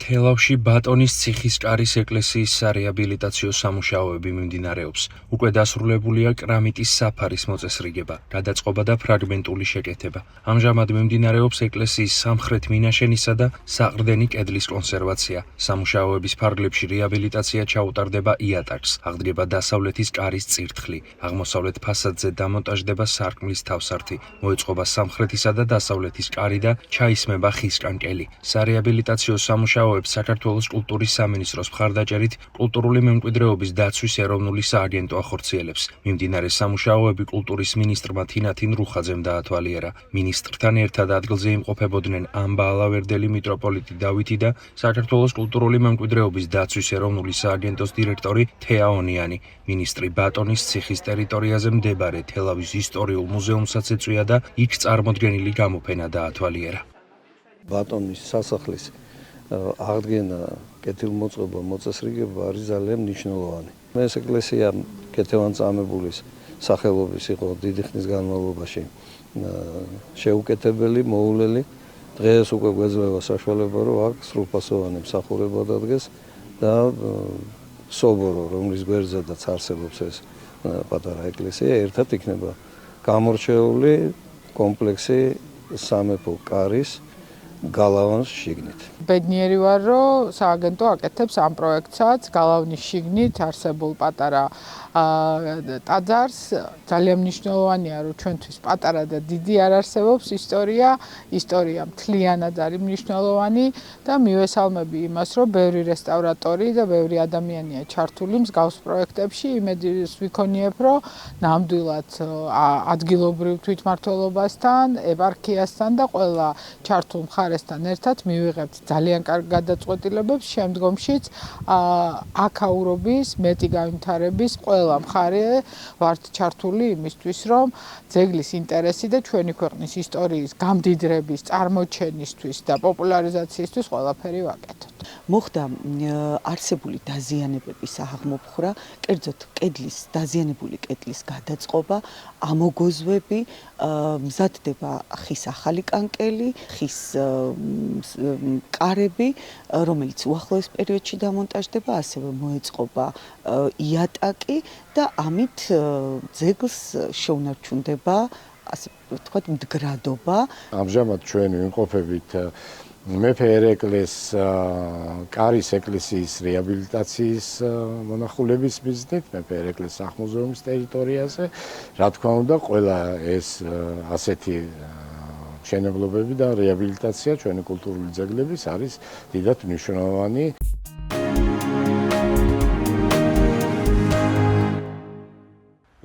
თელავში ბატონის ციხისკარის ეკლესიის სარეაბილიტაციო სამუშაოები მიმდინარეობს. უკვე დასრულებულია კრამიტის საფარის მოწესრიგება, გადაწყობა და ფრაგმენტული შეკეთება. ამჟამად მიმდინარეობს ეკლესიის სამხრეთ მინაშენისა და საყრდენი კედლის კონსერვაცია. სამუშაოების ფარგლებში რეაბილიტაცია ჩაუტარდება იატაკს, აღდგება დასავლეთის კარის წირთხლი, აღმოსავლეთ ფასადზე დამონტაჟდება სარკმლის თავსართი, მოეწყობა სამხრეთისა და დასავლეთის კარი და ჩაისმება ხის კანკელი. სარეაბილიტაციო სამუშაოებს საქართველოს კულტურის სამინისტროს მხარდაჭერით კულტურული მემკვიდრეობის დაცვის ეროვნული სააგენტო ახორციელებს. მიმდინარე სამუშაოები კულტურის მინისტრმა თინათინ რუხაძემ დაათვალიერა. მინისტრთან ერთად ადგილზე იმყოფებოდნენ ამბა ალავერდელი, მიტროპოლიტი დავითი და საქართველოს კულტურული მემკვიდრეობის დაცვის ეროვნული სააგენტოს დირექტორი თეა ონიანი. მინისტრი ბატონის ციხის ტერიტორიაზე მდებარე თელავის ისტორიულ მუზეუმსაც ეწვია და იქ წარმოდგენილი გამოფენა დაათვალიერა. ბატონის სასახლის აღდგენა, კეთილმოწყობა, მოწესრიგება არის ძალიან მნიშვნელოვანი. ეს ეკლესია კეთილმოწყობის სახელობის იყო დიდი ხნის განმავლობაში შეუკეთებელი, მოულელი. დღეს უკვე გვეძლევა საშუალება, რომ აქ სრულფასოვანი მსახურება დადგეს და სობორო, რომლის გვერდზედაც არსებობს ეს პატარა ეკლესია, ერთად იქნება გამორჩეული კომპლექსი სამეფო კარის გალავნის შიგნით. ბედნიერი ვარ, რომ სააგენტო აკეთებს ამ პროექტსაც გალავნის შიგნით არსებულ პატარა ტაძარს. ძალიან მნიშვნელოვანია, რომ ჩვენთვის პატარა და დიდი არ არსებობს ისტორია მთლიანად არის მნიშვნელოვანი და მივესალმები იმას, რომ ბევრი რესტავრატორი და ბევრი ადამიანია ჩართული მსგავს პროექტებში. იმედს ვიქონიებ, რომ ნამდვილად ადგილობრივ თვითმმართველობასთან, ეპარქიასთან და ყველა ჩართულ მხარესთან ერთად მივიღებთ ძალიან კარგ გადაწყვეტილებებს. შემდგომშიც აქაურობის, მეტი განვითარების ყველა მხარე ვართ ჩართული იმისთვის, რომ ძეგლის ინტერესი და ჩვენი ქვეყნის ისტორიის გამდიდრების, წარმოჩენისთვის და პოპულარიზაციისთვის ყველაფერი ვაკეთოთ. მოხდა არსებული დაზიანებების აღმოფხვრა, კერძოდ დაზიანებული კედლის გადაწყობა, ამოგოზვები, მზადდება ხის ახალი კანკელი, ხის კარები, რომელიც უახლოეს პერიოდში დამონტაჟდება, ასევე მოეწყობა იატაკი და ამით ძეგლს შეუნარჩუნდება, ასე ვთქვათ, მდგრადობა. ამჟამად ჩვენ ვიმყოფებით მეფე ერეკლეს კარის ეკლესიის რეაბილიტაციის მონახულების მიზნით მეფე ერეკლეს სახლ-მუზეუმის ტერიტორიაზე. რა თქმა უნდა, ყველა ეს ასეთი მშენებლობები და რეაბილიტაცია ჩვენი კულტურული ძეგლების არის დიდად მნიშვნელოვანი.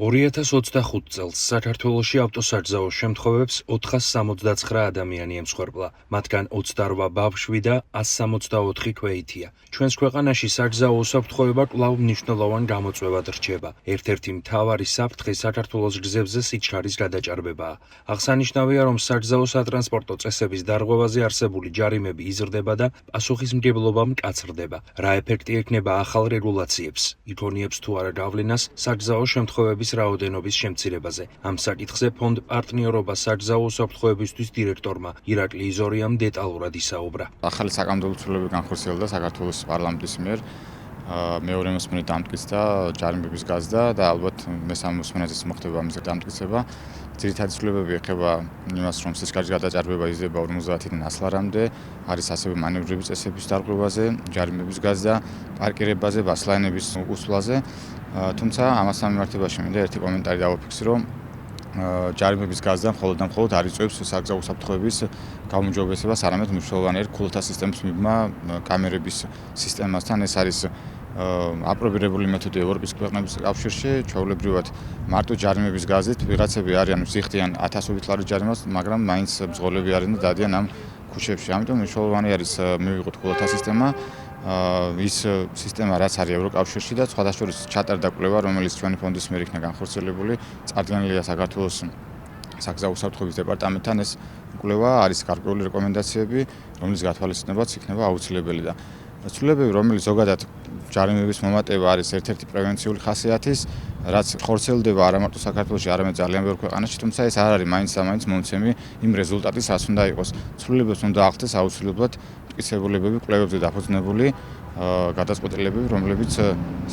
2025 წელს საქართველოში ავტოსაჯზაო შემთხვევებს 469 ადამიანი ემსხვერპლა, მათგან 28 ბავშვი და 164 ქვეითია. ჩვენს ქვეყანაში საჯზაო უსაფრთხოება კვლავ მნიშვნელოვან გამოწვევად რჩება. ერთ-ერთი მთავარი საფრთხე საქართველოს გზებზე სიჩქარის გადაჭარბებაა. აღსანიშნავია, რომ საჯზაო სატრანსპორტო წესების დარღვევაზე არსებული ჯარიმები იზრდება და პასუხისმგებლობა მკაცრდება. რა ეფექტი ექნება ახალ რეგულაციებს? იქონიებს თუ არა გავლენას საჯზაო შემთხვევების რაოდენობის შემცირებაზე. ამ საკითხზე ფონდ პარტნიორობა საჯზაო უსაფრთხოებისთვის დირექტორმა ირაკლი იზორიამ დეტალურად ისაუბრა. ახალი საკანონმდებლო ცვლილებები განხორციელდა საქართველოს პარლამენტის მიერ. მეორე მოსმენით დამტკიცდა ჯარიმების გაზრდა და ალბათ მესამე მოსმენაზეც მოხდება ამის დამტკიცება. ძირითადი ცვლილებები ეხება იმას, რომ სიჩქარის გადაჭარბება იზრდება 50-დან 100 ლარამდე, არის ასევე მანევრების წესების დარღვევაზე, ჯარიმების გაზრდა, პარკირებაზე, ბასლაინების უსვლაზე. თუმცა ამასთან მიმართებაში მინდა ერთი კომენტარი დავაფიქსირო. ჯარიმების გაზრდა მხოლოდ არ იწვევს საგზაო უსაფრთხოების გაუმჯობესებას, არამედ მნიშვნელოვანი არის ქულთა სისტემის მიბმა კამერების სისტემასთან. ეს არის აპრობირებული მეთოდი ევროპის ქვეყნების კავშირში. ჩვეულებრივად მარტო ჯარიმების გაზრდით ვიღაცები არიან ვზიხდიან 1000-ობით ლარის ჯარიმას, მაგრამ მაინც მძღოლები არიან და დადიან ამ ქუჩებში. ამიტომ მნიშვნელოვანი არის მივიღოთ ქულთა სისტემა. ის სისტემა რაც არის ევროკავშირში და სხვადასხვა ჩატარდა კვლევა, რომელიც ჩვენი ფონდის მიერ იქნა განხორციელებული, წარდგენილია საქართველოს საგზაო უსაფრთხოების დეპარტამენტთან. ეს კვლევა არის გარკვეული რეკომენდაციები, რომლის გათვალისწინებაც იქნება აუცილებელი და ცვლილებები, რომელიც ზოგადად ჯარიმების მომატება არის ერთ-ერთი პრევენციული ხასიათის, რაც ხორციელდება არა მარტო საქართველოში, არამედ ძალიან ბევრ ქვეყანაში, თუმცა ეს არ არის მაინც და მაინც მომცემი იმ რეზულტატის, რაც უნდა იყოს. ცვლილებებს უნდა ახდენს აუცილებლად მტკიცებულებები, კვლევებზე დაფუძნებული გადაწყვეტილებები, რომლებიც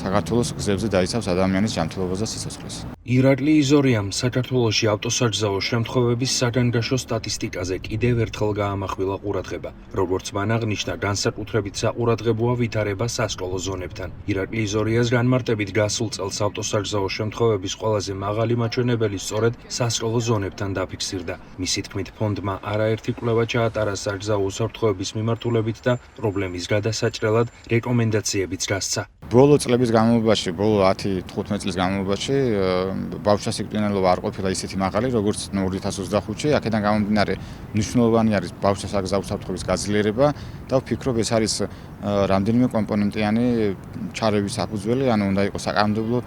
საქართველოს გზებზე დაიცავს ადამიანის ჯანმრთელობას და სიცოცხლეს. ირაკლი იზორიამ საქართველოში ავტოსაჯზაო შემთხვევების საგანგაშო სტატისტიკაზე კიდევ ერთხელ გაამახვილა ყურადღება. როგორც მან აღნიშნა, განსაკუთრებით საყურადღებოა ვითარება სასკოლო ზონებთან. ირაკლი იზორიას განმარტებით გასულ წელს ავტოსაჯზაო შემთხვევების ყველაზე მაღალი მაჩვენებელი სწორედ სასკოლო ზონებთან დაფიქსირდა. მისი თქმით, ფონდმა არაერთი კვლევა ჩაატარა საჯზაო უსაფრთხოების მიმართულებით და პრობლემის გადასაჭრელად რეკომენდაციებიც გასცა. ბოლო წლების განმავლობაში, ბოლო 10-15 წლის განმავლობაში ბავშვთა სიკვდილიანობა არ ყოფილა ისეთი მაღალი, როგორც 2025-ში. აქედან გამომდინარე, მნიშვნელოვანი არის ბავშვთა საგზაო უსაფრთხოების გაძლიერება და ვფიქრობ, ეს არის რამდენიმე კომპონენტიანი ჩარევის საფუძველი, ანუ უნდა იყოს საკანონმდებლო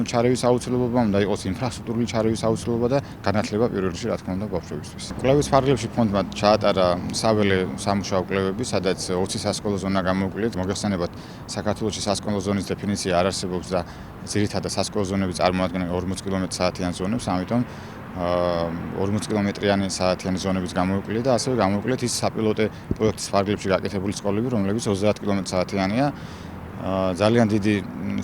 ჩარევის აუცილებლობა, უნდა იყოს ინფრასტრუქტურული ჩარევის აუცილებლობა და განათლება პირველ რიგში, რა თქმა უნდა, ბავშვებისთვის. კვლევის ფარგლებში ფონდმა ჩაატარა საველე სამუშაო კვლევები, სადაც 20 სასკოლო ზონა გამოვიკვლიეთ. მოგეხსენებათ, საქართველოში სასკოლო ზონის დეფინიცია არ არსებობს და ძირითადად სასკოლო ზონები წარმოადგენენ 40 კმ/სთ-იან ზონებს, ამიტომ 40 კმ/სთ-იანი ზონების გამოვიკვლიეთ და ასევე გამოვიკვლიეთ ის საპილოტე პროექტის ფარგლებში გაკეთებული სკოლები, რომლებიც 30 კმ/სთ-იანია. ძალიან დიდი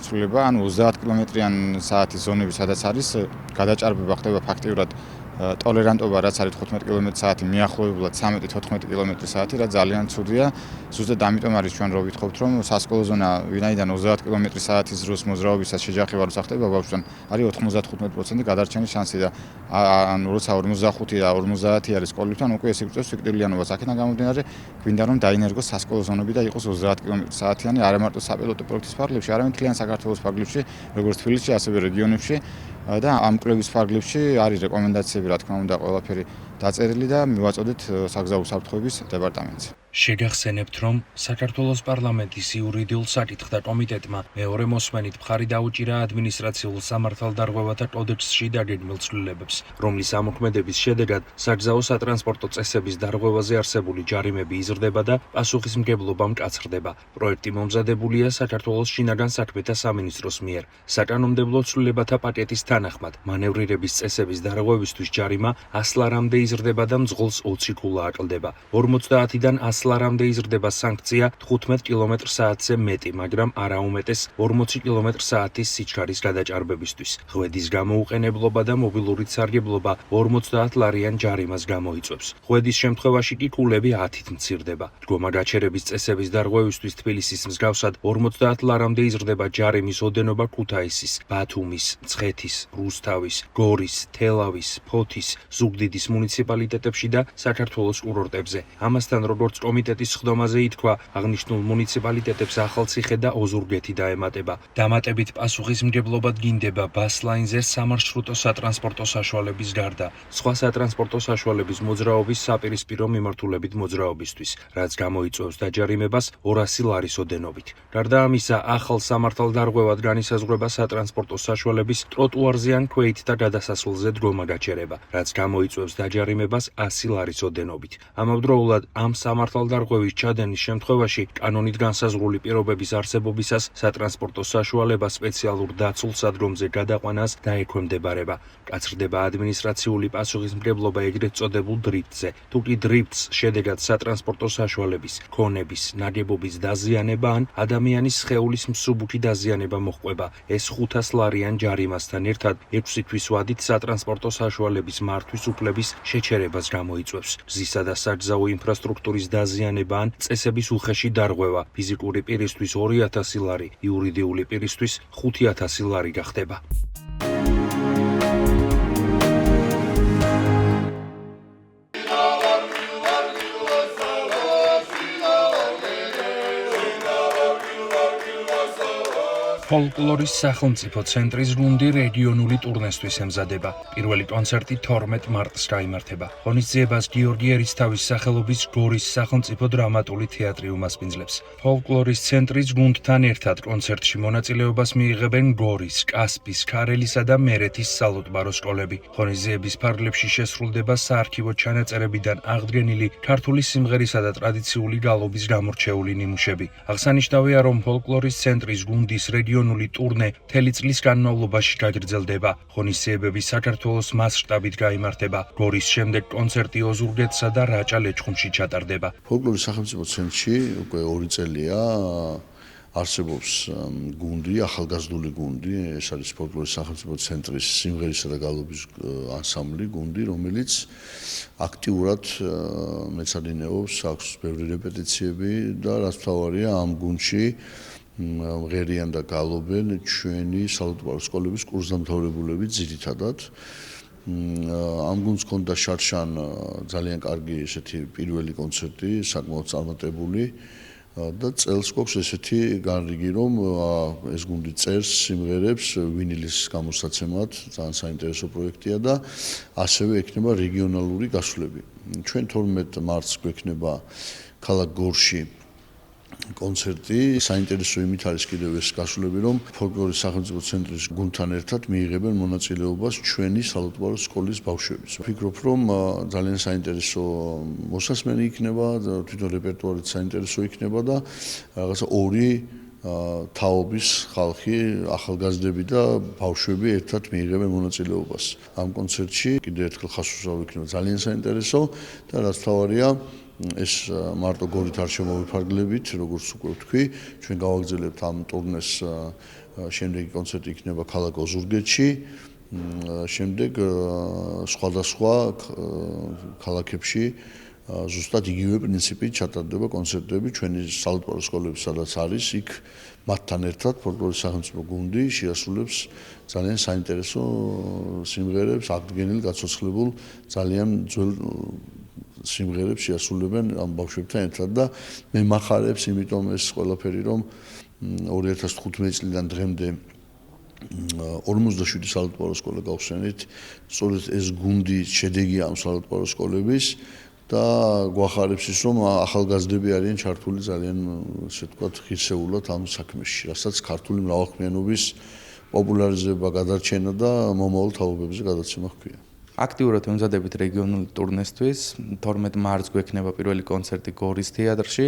ცვლილება, ანუ 30 კმ/სთ ზონები, სადაც არის გადაჭარბება ხდება ფაქტიურად ტოლერანტობა, რაც არის 15 კმ/სთ, მიახლოებულად 13-14 კმ/სთ, რაც ძალიან ცუდია. ზუსტად ამიტომ არის ჩვენ რო ვითხოვთ, რომ სასკოლო ზონა, ვინაიდან 30 კმ/სთ-ის დროს მოძრაობისას შეჯახება როცა ხდება ბავშვთან, არის 95% გადარჩენის შანსი და ანუ როცა 45 და 50 არის სკოლებთან, უკვე ეს იწევს სიკვდილიანობას. აქედან გამომდინარე, გვინდა რომ დაინერგოს სასკოლო ზონები და იყოს 30 კმ/სთ-იანი არა მარტო საპილოტო პროექტის ფარგლებში, არამედ მთლიან საქართველოს ფარგლებში, როგორც თბილისში, ასევე რეგიონებში. და ამ კვლევის ფარგლებში არის რეკომენდაციები, რა თქმა უნდა, ყველაფერი დაწერილი და მივაწოდეთ საგზაო უსაფრთხოების დეპარტამენტს. შეგახსენებთ, რომ საქართველოს პარლამენტის იურიდიულ საკითხთა კომიტეტმა მეორე მოსმენით მხარი დაუჭირა ადმინისტრაციულ სამართალდარღვევათა კოდექსში დაგეგმილ ცვლილებებს, რომლის ამოქმედების შედეგად საგზაო სატრანსპორტო წესების დარღვევაზე არსებული ჯარიმები იზრდება და პასუხისმგებლობა მკაცრდება. პროექტი მომზადებულია საქართველოს შინაგან საქმეთა სამინისტროს მიერ. საკანონმდებლო ცვლილებათა პაკეტის თანახმად, მანევრირების წესების დარღვევისთვის ჯარიმა 100 ლარამდე იზრდება და მძღოლს 20 ქულა აკლდება. 50-დან 100 ლარამდე იზრდება სანქცია 15 კმ/სთ-ზე მეტი, მაგრამ არა უმეტეს 40 კმ/სთ-ის სიჩქარის გადაჭარბებისთვის. ღვედის გამოუყენებლობა და მობილური სარგებლობა 50 ლარიან ჯარიმას გამოიწვევს. ღვედის შემთხვევაში კი ქულები 10-ით მცირდება. დგომა გაჩერების წესების დარღვევისთვის თბილისის მსგავსად 50 ლარამდე იზრდება ჯარიმის ოდენობა ქუთაისის, ბათუმის, მცხეთის, რუსთავის, გორის, თელავის, ფოთის, ზუგდიდის მუნიციპალიტეტებში და საქართველოს კურორტებზე. ამასთან, როგორც კომიტეტის სხდომაზე ითქვა, აღნიშნულ მუნიციპალიტეტებს ახალციხე და ოზურგეთი დაემატება. დამატებით პასუხისმგებლობა დგინდება ბასლაინზე სამარშრუტო სატრანსპორტო საშუალების გარდა, სხვა სატრანსპორტო საშუალების მოძრაობის საპირისპირო მიმართულებით მოძრაობისთვის, რაც გამოიწვევს დაჯარიმებას 200 ლარის ოდენობით. გარდა ამისა, ახალ სამართალდარღვევად განისაზღვრება სატრანსპორტო საშუალების ტროტუარზე ან ქვეით და გადასასვლელზე დგომა გაჩერება, რაც გამოიწვევს დაჯარიმებას 100 ლარის ოდენობით. ამავდროულად, ამ სამართალდარღვევის ჩადენის შემთხვევაში კანონით განსაზღვრული პირობების არსებობისას სატრანსპორტო საშუალება სპეციალურ დაცულ სადგომზე გადაყვანას დაექვემდებარება. კაცრდება ადმინისტრაციული პასუხისმგებლობა ეგრეთ წოდებულ დრიფტზე. თუ კი დრიფტს შედეგად სატრანსპორტო საშუალების, ქონების, ნაგებობის დაზიანება ან ადამიანის სხეულის მსუბუქი დაზიანება მოჰყვება, ეს 500 ლარიან ჯარიმასთან ერთად 6 თვის ვადით სატრანსპორტო საშუალების მართვის უფლების შეჩერებას გამოიწვევს. გზისა და საგზაო ინფრასტრუქტურის დაზიანება ან წესების უხეში დარღვევა ფიზიკური პირისთვის 2000 ლარი, იურიდიული პირისთვის 5000 ლარი გახდება. ფოლკლორის სახელმწიფო ცენტრის გუნდი რეგიონული ტურნესთვის ემზადება. პირველი კონცერტი 12 მარტს გაიმართება. ღონისძიებას გიორგი ერისთავის სახელობის გორის სახელმწიფო დრამატული თეატრი უმასპინძლებს. ფოლკლორის ცენტრის გუნდთან ერთად კონცერტში მონაწილეობას მიიღებენ გორის, კასპის, ქარელისა და მერეთის სალუტბარო სკოლები. ღონისძიების ფარგლებში შესრულდება საარქივო ჩანაწერებიდან აღდგენილი ქართული სიმღერისა და ტრადიციული გალობის გამორჩეული ნიმუშები. აღსანიშნავია, რომ ფოლკლორის ცენტრის გუნდის რეგიონული ტურნე მთელი წლის განმავლობაში გაგრძელდება. ღონისძიებები საქართველოს მასშტაბით გაიმართება. გორის შემდეგ კონცერტი ოზურგეთსა და რაჭა-ლეჩხუმში ჩატარდება. ფოლკლორის სახელმწიფო ცენტრში უკვე 2 წელია არსებობს გუნდი, ახალგაზრდული გუნდი, ეს არის ფოლკლორის სახელმწიფო ცენტრის სიმღერისა და გალობის ანსამბლი, გუნდი, რომელიც აქტიურად მეცადინეობს, აქვს ბევრი რეპეტიციები და რაც მთავარია, ამ გუნდში მღერიან და გალობენ ჩვენი სალუტბარო სკოლების კურსდამთავრებულები ძირითადად. ამ გუნდს ჰქონდა შარშან ძალიან კარგი ესეთი პირველი კონცერტი, საკმაოდ წარმატებული და წელს გვაქვს ესეთი განრიგი, რომ ეს გუნდი წერს სიმღერებს ვინილის გამოსაცემად, ძალიან საინტერესო პროექტია და ასევე ექნება რეგიონალური გასვლები. ჩვენ 12 მარტს გვექნება ქალაქ გორში კონცერტი. საინტერესო იმით არის კიდევ ეს გასვლები, რომ ფოლკლორის სახელმწიფო ცენტრის გუნდთან ერთად მიიღებენ მონაწილეობას ჩვენი სალუტბარო სკოლის ბავშვები. ვფიქრობ, რომ ძალიან საინტერესო მოსასმენი იქნება, თვითონ რეპერტუარიც საინტერესო იქნება და რაღაცა ორი თაობის ხალხი, ახალგაზრდები და ბავშვები ერთად მიიღებენ მონაწილეობას. ამ კონცერტში კიდევ ერთხელ ხასუსავ იქნება ძალიან საინტერესო და რაც მთავარია, ეს მარტო გორით არ შემოვიფარგლებით, როგორც უკვე ვთქვი, ჩვენ გავაგრძელებთ ამ ტურნეს შემდეგი კონცერტი იქნება ქალაქ ოზურგეთში, შემდეგ სხვადასხვა ქალაქებში ზუსტად იგივე პრინციპით ჩატარდება კონცერტები ჩვენი სალუტბარო სკოლების, სადაც არის, იქ მათთან ერთად ფოლკლორის სახელმწიფო გუნდი შეასრულებს ძალიან საინტერესო სიმღერებს, აღდგენილ, გაცოცხლებულ, ძალიან ძველ სიმღერებს შეასრულებენ ამ ბავშვებთან ერთად და მე მახარებს იმიტომ ეს ყველაფერი, რომ 2015 წლიდან დღემდე 57 სალუტბარო სკოლა გავხსენით, სწორედ ეს გუნდი შედეგია ამ სალუტბარო სკოლების და გვახარებს ის, რომ ახალგაზრდები არიან ჩართული ძალიან, ასე ვთქვათ, ღირსეულად ამ საქმეში, რასაც ქართული მრავალხმიანობის პოპულარიზება, გადარჩენა და მომავალ თაობებზე გადაცემა ჰქვია. აქტიურად ემზადებით რეგიონული ტურნესთვის. 12 მარტს გვექნება პირველი კონცერტი გორის თეატრში,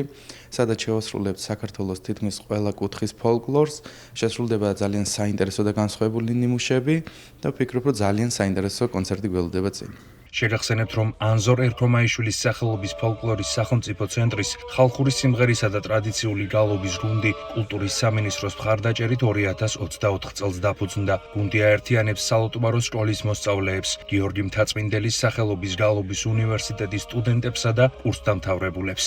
სადაც შევასრულებთ საქართველოს თითქმის ყველა კუთხის ფოლკლორს. შესრულდება ძალიან საინტერესო და განსხვავებული ნიმუშები და ვფიქრობ, რომ ძალიან საინტერესო კონცერტი გველოდება წინ. შეგახსენებთ, რომ ანზორ ერქომაიშვილის სახელობის ფოლკლორის სახელმწიფო ცენტრის ხალხური სიმღერისა და ტრადიციული გალობის გუნდი კულტურის სამინისტროს მხარდაჭერით 2024 წელს დაფუძნდა. გუნდი აერთიანებს სალუტბარო სკოლის მოსწავლეებს, გიორგი მთაწმინდელის სახელობის გალობის უნივერსიტეტის სტუდენტებსა და კურსდამთავრებულებს.